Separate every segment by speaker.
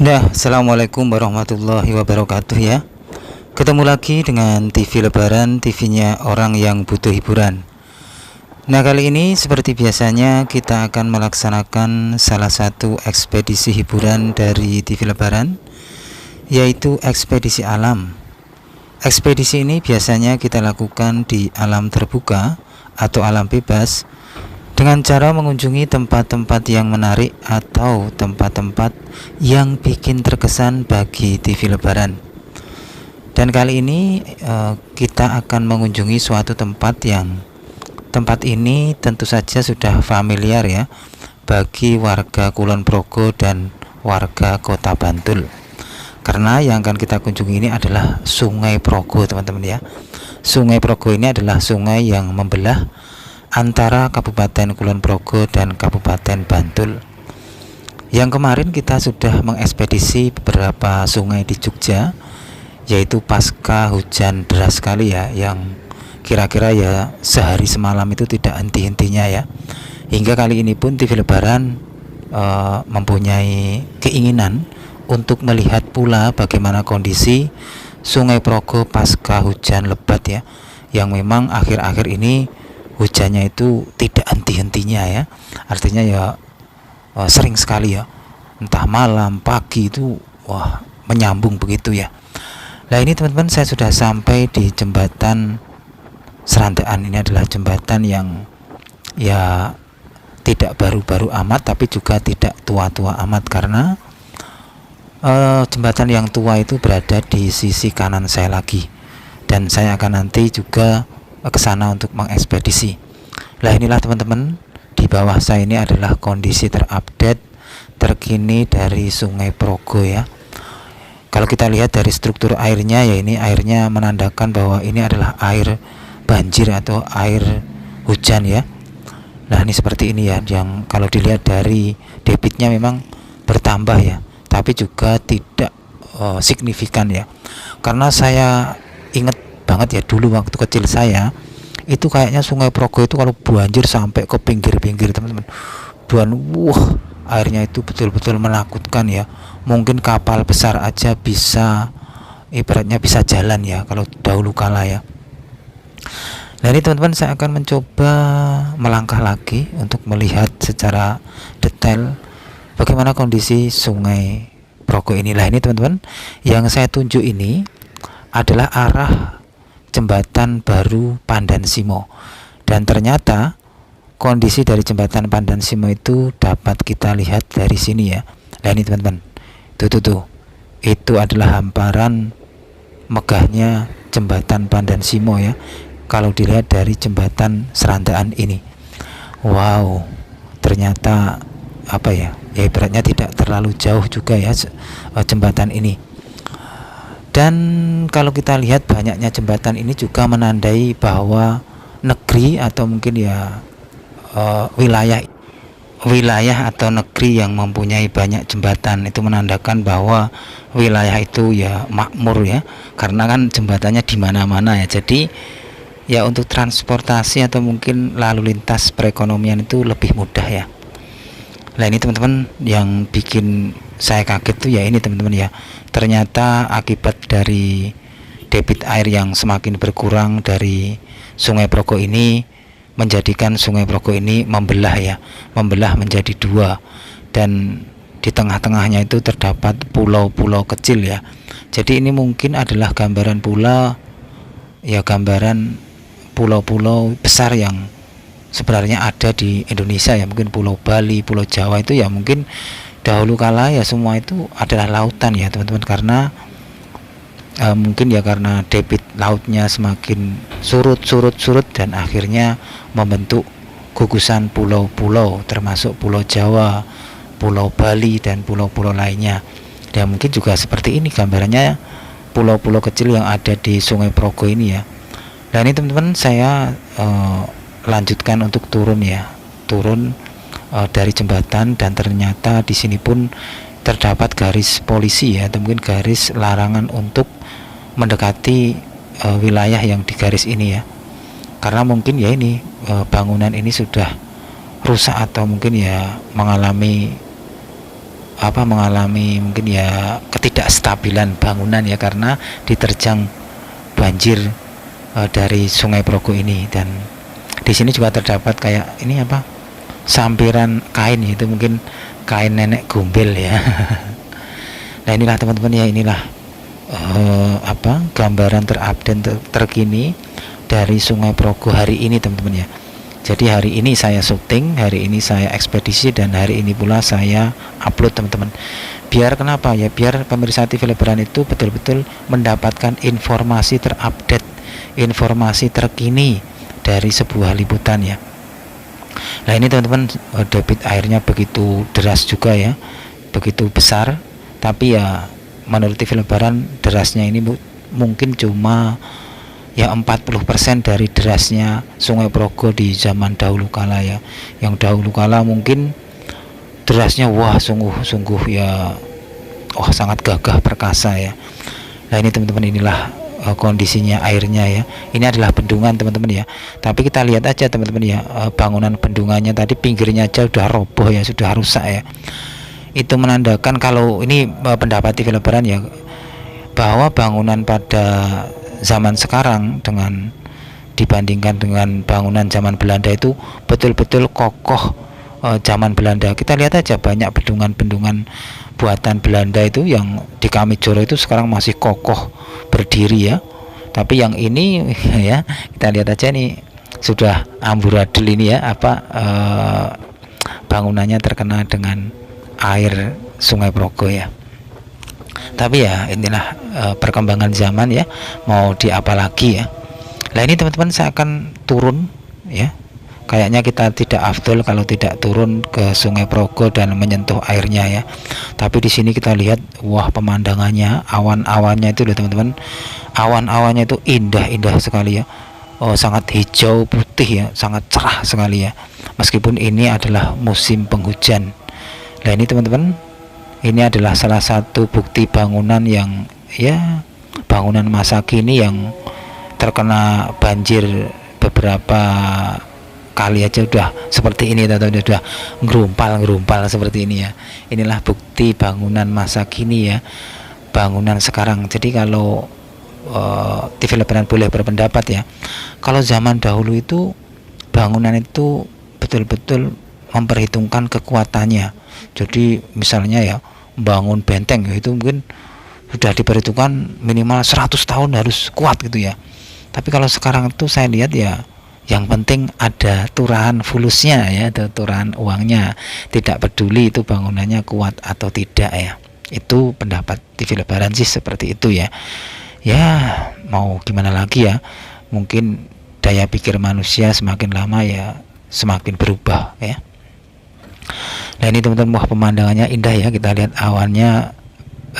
Speaker 1: Nah, assalamualaikum warahmatullahi wabarakatuh ya. Ketemu lagi dengan TV Lebaran, TV-nya orang yang butuh hiburan. Nah, kali ini seperti biasanya kita akan melaksanakan salah satu ekspedisi hiburan dari TV Lebaran, yaitu ekspedisi alam. Ekspedisi ini biasanya kita lakukan di alam terbuka atau alam bebas dengan cara mengunjungi tempat-tempat yang menarik atau tempat-tempat yang bikin terkesan bagi TV Lebaran. Dan kali ini kita akan mengunjungi suatu tempat ini tentu saja sudah familiar ya bagi warga Kulon Progo dan warga Kota Bantul. Karena yang akan kita kunjungi ini adalah Sungai Progo, teman-teman ya. Sungai Progo ini adalah sungai yang membelah antara Kabupaten Kulon Progo dan Kabupaten Bantul. Yang kemarin kita sudah mengekspedisi beberapa sungai di Jogja, yaitu pasca hujan deras sekali ya, yang kira-kira ya sehari semalam itu tidak henti-hentinya ya. Hingga kali ini pun TV Lebaran mempunyai keinginan untuk melihat pula bagaimana kondisi Sungai Progo pasca hujan lebat ya, yang memang akhir-akhir ini hujannya itu tidak henti-hentinya ya. Artinya ya sering sekali ya, entah malam, pagi itu wah menyambung begitu ya. Nah ini teman-teman, saya sudah sampai di jembatan Serandaan. Ini adalah jembatan yang ya tidak baru-baru amat, tapi juga tidak tua-tua amat, karena jembatan yang tua itu berada di sisi kanan saya lagi, dan saya akan nanti juga ke sana untuk mengekspedisi. Nah inilah teman-teman, di bawah saya ini adalah kondisi terupdate terkini dari Sungai Progo ya. Kalau kita lihat dari struktur airnya ya, ini airnya menandakan bahwa ini adalah air banjir atau air hujan ya. Nah ini seperti ini ya, yang kalau dilihat dari debitnya memang bertambah ya, tapi juga tidak signifikan ya. Karena saya ingat banget ya, dulu waktu kecil saya itu kayaknya Sungai Progo itu kalau banjir sampai ke pinggir-pinggir teman-teman, dan wah airnya itu betul-betul menakutkan ya. Mungkin kapal besar aja bisa, ibaratnya bisa jalan ya kalau dahulu kala ya. Nah ini teman-teman, saya akan mencoba melangkah lagi untuk melihat secara detail bagaimana kondisi Sungai Progo ini. Lah ini teman-teman, yang saya tunjuk ini adalah arah jembatan baru Pandan Simo, dan ternyata kondisi dari jembatan Pandan Simo itu dapat kita lihat dari sini ya. Nah ini teman-teman, tuh itu adalah hamparan megahnya jembatan Pandan Simo ya, kalau dilihat dari jembatan Serandaan ini. Wow, ternyata apa ya, ya ibaratnya tidak terlalu jauh juga ya jembatan ini. Dan kalau kita lihat banyaknya jembatan ini juga menandai bahwa negeri atau mungkin ya wilayah atau negeri yang mempunyai banyak jembatan itu menandakan bahwa wilayah itu ya makmur ya, karena kan jembatannya di mana-mana ya. Jadi ya untuk transportasi atau mungkin lalu lintas perekonomian itu lebih mudah ya. Nah ini teman-teman, yang bikin saya kaget tuh ya ini teman-teman ya, ternyata akibat dari debit air yang semakin berkurang dari Sungai Progo ini menjadikan Sungai Progo ini membelah menjadi dua, dan di tengah-tengahnya itu terdapat pulau-pulau kecil ya. Jadi ini mungkin adalah gambaran pula ya, gambaran pulau-pulau besar yang sebenarnya ada di Indonesia ya. Mungkin Pulau Bali, Pulau Jawa itu ya mungkin dahulu kala ya semua itu adalah lautan ya teman-teman, karena mungkin ya karena debit lautnya semakin surut dan akhirnya membentuk gugusan pulau-pulau, termasuk Pulau Jawa, Pulau Bali dan pulau-pulau lainnya. Dan mungkin juga seperti ini gambarannya pulau-pulau kecil yang ada di Sungai Progo ini ya. Dan ini teman-teman, saya lanjutkan untuk turun dari jembatan, dan ternyata di sini pun terdapat garis polisi ya, atau mungkin garis larangan untuk mendekati wilayah yang di garis ini ya, karena mungkin ya ini bangunan ini sudah rusak atau mungkin ya mengalami mengalami mungkin ya ketidakstabilan bangunan ya, karena diterjang banjir dari Sungai Progo ini. Dan di sini juga terdapat kayak ini sampiran kain, itu mungkin kain nenek gombel ya. Nah inilah teman-teman ya, inilah gambaran terupdate terkini dari Sungai Progo hari ini teman-teman ya. Jadi hari ini saya syuting, hari ini saya ekspedisi, dan hari ini pula saya upload teman-teman. Biar kenapa ya, biar pemirsa TV Lebaran itu betul-betul mendapatkan informasi terupdate, informasi terkini dari sebuah liputan ya. Nah ini teman-teman, debit airnya begitu deras juga ya, begitu besar. Tapi ya menurut TV Lebaran derasnya ini mungkin cuma ya 40% dari derasnya Sungai Progo di zaman dahulu kala ya. Yang dahulu kala mungkin derasnya sungguh ya sangat gagah perkasa ya. Nah ini teman-teman, inilah kondisinya airnya ya. Ini adalah bendungan teman-teman ya. Tapi kita lihat aja teman-teman ya, bangunan bendungannya tadi pinggirnya aja sudah roboh ya, sudah rusak ya. Itu menandakan, kalau ini pendapat TV Lebaran ya, bahwa bangunan pada zaman sekarang dibandingkan dengan bangunan zaman Belanda itu betul-betul kokoh. Zaman Belanda kita lihat aja, banyak bendungan-bendungan buatan Belanda itu yang di Kamijoro itu sekarang masih kokoh berdiri ya. Tapi yang ini ya, kita lihat aja nih sudah amburadul ini ya, bangunannya terkena dengan air Sungai Progo ya. Tapi ya inilah perkembangan zaman ya, mau di apa lagi ya. Nah ini teman-teman, saya akan turun ya. Kayaknya kita tidak afdol kalau tidak turun ke Sungai Progo dan menyentuh airnya ya. Tapi di sini kita lihat, wah pemandangannya, awan-awannya itu loh teman-teman. Awan-awannya itu indah-indah sekali ya. Sangat hijau putih ya, sangat cerah sekali ya. Meskipun ini adalah musim penghujan. Nah ini teman-teman, ini adalah salah satu bukti bangunan yang ya, bangunan masa kini yang terkena banjir beberapa kali aja udah seperti ini, atau udah ngerumpal seperti ini ya. Inilah bukti bangunan masa kini ya, bangunan sekarang. Jadi kalau TV Lebaran boleh berpendapat ya, kalau zaman dahulu itu bangunan itu betul-betul memperhitungkan kekuatannya. Jadi misalnya ya, bangun benteng ya, itu mungkin sudah diperhitungkan minimal 100 tahun harus kuat gitu ya. Tapi kalau sekarang itu saya lihat ya, yang penting ada turahan fulusnya ya, ada turahan uangnya, tidak peduli itu bangunannya kuat atau tidak ya. Itu pendapat TV Lebaran sih seperti itu ya. Ya mau gimana lagi ya, mungkin daya pikir manusia semakin lama ya semakin berubah ya. Nah ini teman-teman, wah pemandangannya indah ya. Kita lihat awannya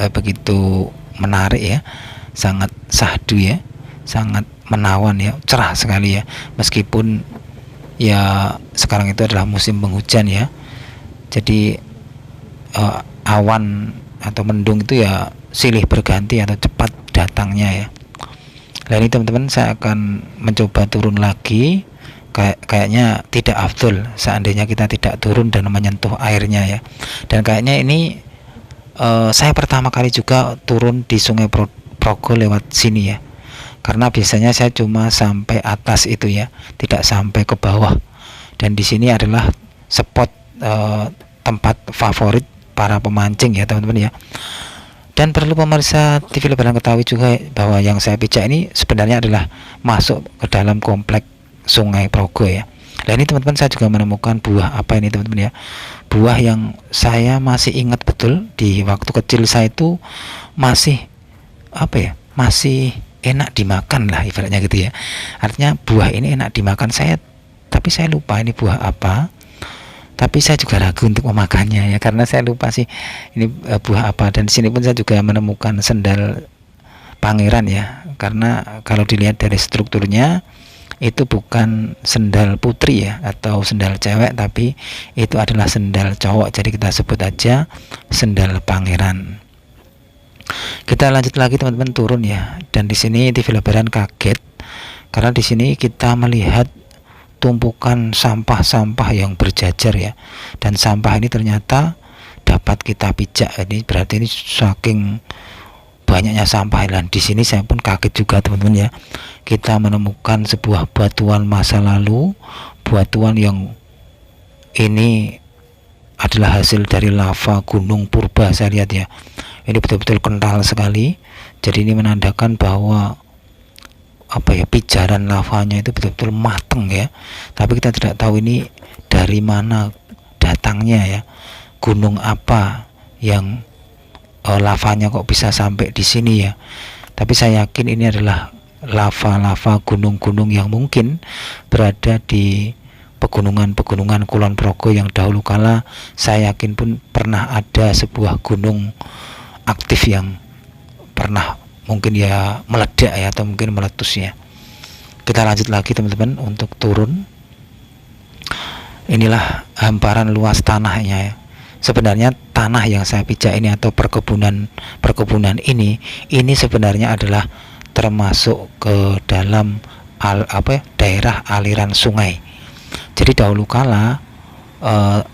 Speaker 1: begitu menarik ya, sangat syahdu ya, sangat menawan ya, cerah sekali ya. Meskipun ya sekarang itu adalah musim penghujan ya, jadi awan atau mendung itu ya silih berganti atau cepat datangnya ya. Nah ini teman-teman, saya akan mencoba turun lagi. Kayaknya tidak afdol seandainya kita tidak turun dan menyentuh airnya ya. Dan kayaknya ini saya pertama kali juga turun di Sungai Progo lewat sini ya, karena biasanya saya cuma sampai atas itu ya, tidak sampai ke bawah. Dan di sini adalah spot tempat favorit para pemancing ya teman-teman ya. Dan perlu pemirsa TV Lebaran ketahui juga bahwa yang saya pijak ini sebenarnya adalah masuk ke dalam komplek Sungai Progo ya. Dan ini teman-teman, saya juga menemukan buah apa ini teman-teman ya, buah yang saya masih ingat betul di waktu kecil saya itu masih masih enak dimakan lah ibaratnya gitu ya. Artinya buah ini enak dimakan saya, tapi saya lupa ini buah apa. Tapi saya juga ragu untuk memakannya ya, karena saya lupa sih ini buah apa. Dan di sini pun saya juga menemukan sendal pangeran ya, karena kalau dilihat dari strukturnya itu bukan sendal putri ya atau sendal cewek, tapi itu adalah sendal cowok, jadi kita sebut aja sendal pangeran. Kita lanjut lagi teman-teman, turun ya. Dan di sini TV Lebaran kaget karena di sini kita melihat tumpukan sampah-sampah yang berjajar ya. Dan sampah ini ternyata dapat kita pijak. Ini berarti ini saking banyaknya sampah. Dan di sini saya pun kaget juga teman-teman ya, kita menemukan sebuah batuan masa lalu, batuan yang ini adalah hasil dari lava gunung purba. Saya lihat ya, ini betul-betul kental sekali. Jadi ini menandakan bahwa pijaran lavanya itu betul-betul mateng ya, tapi kita tidak tahu ini dari mana datangnya ya, gunung apa yang lavanya kok bisa sampai di sini ya. Tapi saya yakin ini adalah lava-lava gunung-gunung yang mungkin berada di pegunungan-pegunungan Kulon Progo yang dahulu kala saya yakin pun pernah ada sebuah gunung aktif yang pernah mungkin ya meledak ya, atau mungkin meletus ya. Kita lanjut lagi teman-teman untuk turun. Inilah hamparan luas tanahnya ya. Sebenarnya tanah yang saya pijak ini atau perkebunan ini sebenarnya adalah termasuk ke dalam daerah aliran sungai. Jadi dahulu kala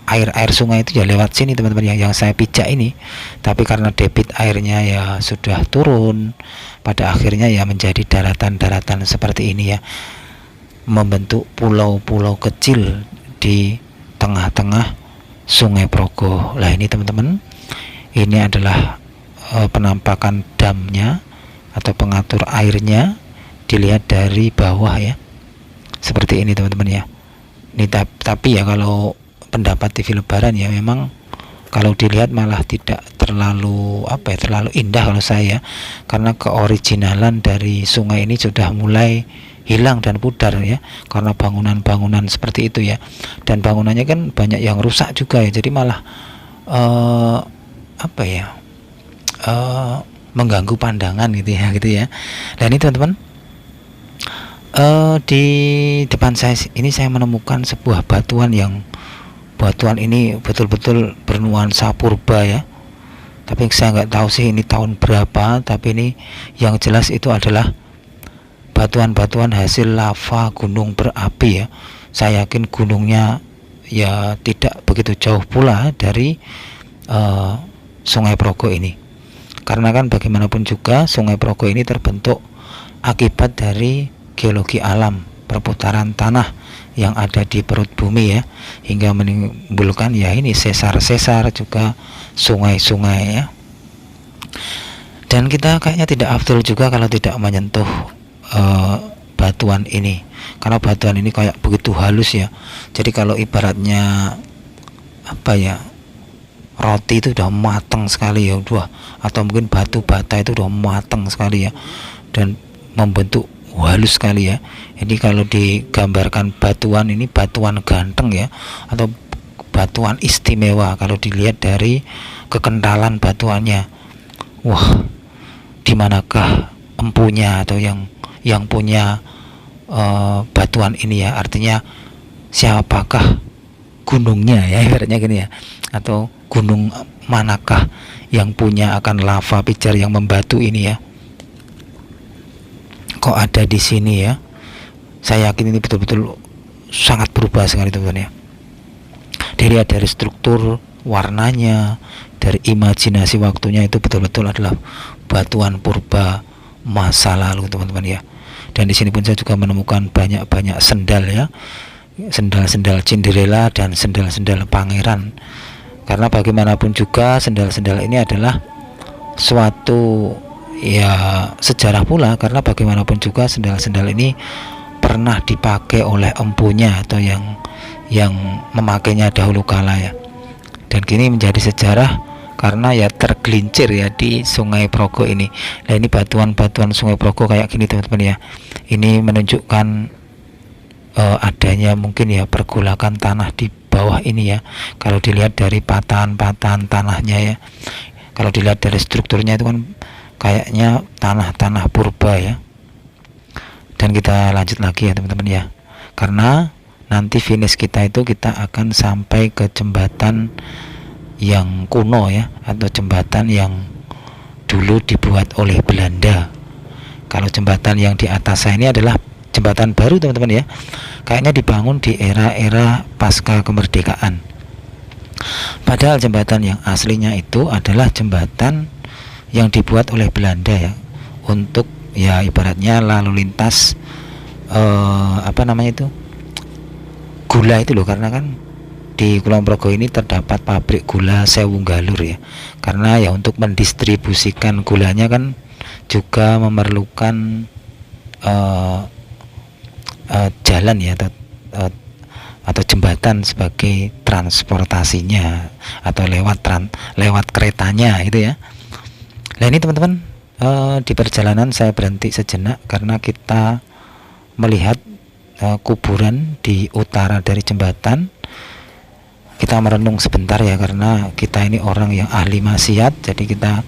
Speaker 1: air sungai itu ya lewat sini teman-teman yang saya pijak ini, tapi karena debit airnya ya sudah turun, pada akhirnya ya menjadi daratan-daratan seperti ini ya, membentuk pulau-pulau kecil di tengah-tengah Sungai Progo. Lah ini teman-teman, ini adalah penampakan damnya atau pengatur airnya, dilihat dari bawah ya, seperti ini teman-teman ya. Ini tapi ya kalau pendapat TV Lebaran ya, memang kalau dilihat malah tidak terlalu terlalu indah kalau saya, karena keoriginalan dari sungai ini sudah mulai hilang dan pudar ya, karena bangunan-bangunan seperti itu ya, dan bangunannya kan banyak yang rusak juga ya, jadi malah mengganggu pandangan gitu ya. Dan ini teman-teman, di depan saya ini saya menemukan sebuah batuan ini betul-betul bernuansa purba ya, tapi saya nggak tahu sih ini tahun berapa, tapi ini yang jelas itu adalah batuan-batuan hasil lava gunung berapi ya. Saya yakin gunungnya ya tidak begitu jauh pula dari Sungai Progo ini, karena kan bagaimanapun juga Sungai Progo ini terbentuk akibat dari geologi alam, perputaran tanah yang ada di perut bumi ya, hingga menimbulkan ya ini sesar-sesar juga sungai-sungai ya. Dan kita kayaknya tidak afdol juga kalau tidak menyentuh batuan ini, karena batuan ini kayak begitu halus ya. Jadi kalau ibaratnya roti itu udah matang sekali ya, atau mungkin batu bata itu udah matang sekali ya, dan membentuk halus sekali ya. Ini kalau digambarkan batuan ini batuan ganteng ya, atau batuan istimewa kalau dilihat dari kekentalan batuannya. Wah, dimanakah empunya atau yang punya batuan ini ya, artinya siapakah gunungnya ya, ibaratnya gini ya, atau gunung manakah yang punya akan lava pijar yang membatu ini ya, kok ada di sini ya. Saya yakin ini betul-betul sangat berubah sekali teman-teman ya, dari struktur, warnanya, dari imajinasi waktunya, itu betul-betul adalah batuan purba masa lalu teman-teman ya. Dan di sini pun saya juga menemukan banyak sendal ya, sendal-sendal Cinderella dan sendal-sendal pangeran, karena bagaimanapun juga sendal-sendal ini adalah suatu ya sejarah pula, karena bagaimanapun juga sendal-sendal ini pernah dipakai oleh empunya atau yang memakainya dahulu kala ya, dan kini menjadi sejarah karena ya tergelincir ya di Sungai Progo ini. Nah ini batuan-batuan Sungai Progo kayak gini teman-teman ya, ini menunjukkan adanya mungkin ya pergolakan tanah di bawah ini ya, kalau dilihat dari patahan-patahan tanahnya ya, kalau dilihat dari strukturnya itu kan kayaknya tanah-tanah purba ya. Dan kita lanjut lagi ya teman-teman ya, karena nanti finish kita itu kita akan sampai ke jembatan yang kuno ya, atau jembatan yang dulu dibuat oleh Belanda. Kalau jembatan yang di atas saya ini adalah jembatan baru teman-teman ya, kayaknya dibangun di era-era pasca kemerdekaan. Padahal jembatan yang aslinya itu adalah jembatan yang dibuat oleh Belanda ya, untuk ya ibaratnya lalu lintas apa namanya itu, gula itu loh, karena kan di Kulon Progo ini terdapat pabrik gula Sewu Galur ya, karena ya untuk mendistribusikan gulanya kan juga memerlukan jalan ya, atau jembatan sebagai transportasinya, atau lewat keretanya itu ya. Nah ini teman-teman, di perjalanan saya berhenti sejenak karena kita melihat kuburan di utara dari jembatan. Kita merenung sebentar ya, karena kita ini orang yang ahli maksiat, jadi kita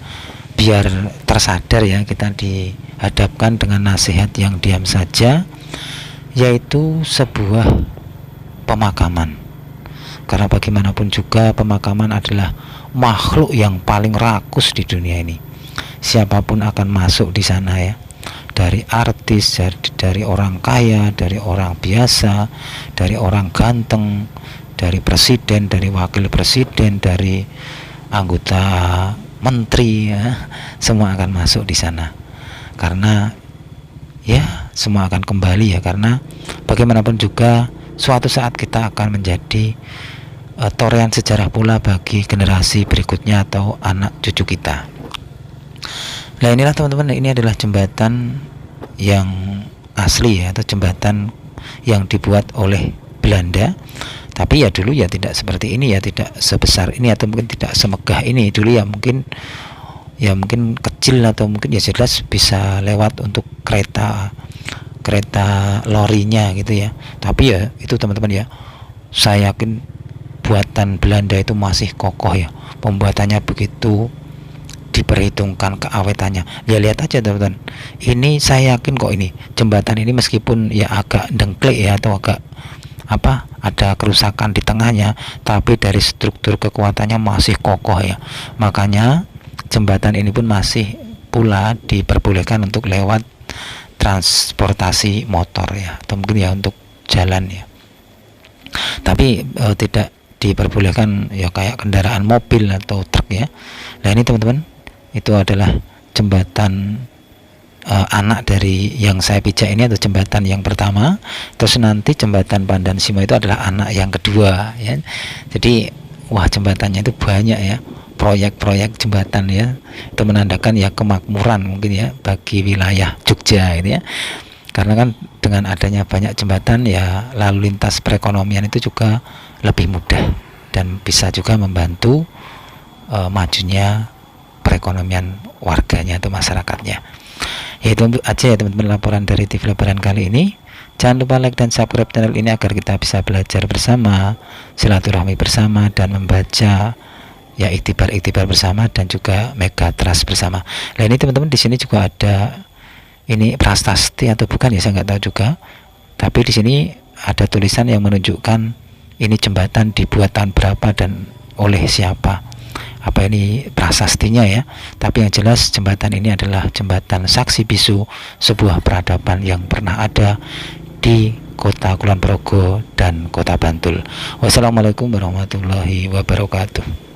Speaker 1: biar tersadar ya, kita dihadapkan dengan nasihat yang diam saja, yaitu sebuah pemakaman. Karena bagaimanapun juga pemakaman adalah makhluk yang paling rakus di dunia ini. Siapapun akan masuk di sana ya, dari artis, dari orang kaya, dari orang biasa, dari orang ganteng, dari presiden, dari wakil presiden, dari anggota menteri ya, semua akan masuk di sana. Karena ya semua akan kembali ya, karena bagaimanapun juga suatu saat kita akan menjadi torehan sejarah pula bagi generasi berikutnya atau anak cucu kita. Nah inilah teman-teman, ini adalah jembatan yang asli ya, atau jembatan yang dibuat oleh Belanda. Tapi ya dulu ya tidak seperti ini ya, tidak sebesar ini, atau mungkin tidak semegah ini dulu ya, mungkin kecil, atau mungkin ya jelas bisa lewat untuk kereta lorinya gitu ya. Tapi ya itu teman-teman ya, saya yakin buatan Belanda itu masih kokoh ya, pembuatannya begitu diperhitungkan keawetannya. Ya lihat aja teman-teman, ini saya yakin kok ini jembatan ini meskipun ya agak dengklik ya, atau agak ada kerusakan di tengahnya, tapi dari struktur kekuatannya masih kokoh ya. Makanya jembatan ini pun masih pula diperbolehkan untuk lewat transportasi motor ya, atau mungkin ya untuk jalan ya. Tapi tidak diperbolehkan ya kayak kendaraan mobil atau truk ya. Nah ini teman-teman, itu adalah jembatan anak dari yang saya pijak ini, atau jembatan yang pertama. Terus nanti jembatan Pandan Simo itu adalah anak yang kedua ya. Jadi wah, jembatannya itu banyak ya, proyek-proyek jembatan ya. Itu menandakan ya kemakmuran mungkin ya bagi wilayah Jogja ini ya. Karena kan dengan adanya banyak jembatan ya, lalu lintas perekonomian itu juga lebih mudah dan bisa juga membantu majunya perekonomian warganya atau masyarakatnya. Ya itu aja ya teman-teman, laporan dari TV Lebaran kali ini. Jangan lupa like dan subscribe channel ini agar kita bisa belajar bersama, silaturahmi bersama, dan membaca ya iktibar bersama, dan juga mega trust bersama. Nah ini teman-teman, di sini juga ada ini prasasti atau bukan ya, saya nggak tahu juga. Tapi di sini ada tulisan yang menunjukkan ini jembatan dibuat tahun berapa dan oleh siapa. Apa ini prasastinya ya, tapi yang jelas jembatan ini adalah jembatan saksi bisu sebuah peradaban yang pernah ada di kota Kulon Progo dan kota Bantul. Wassalamualaikum warahmatullahi wabarakatuh.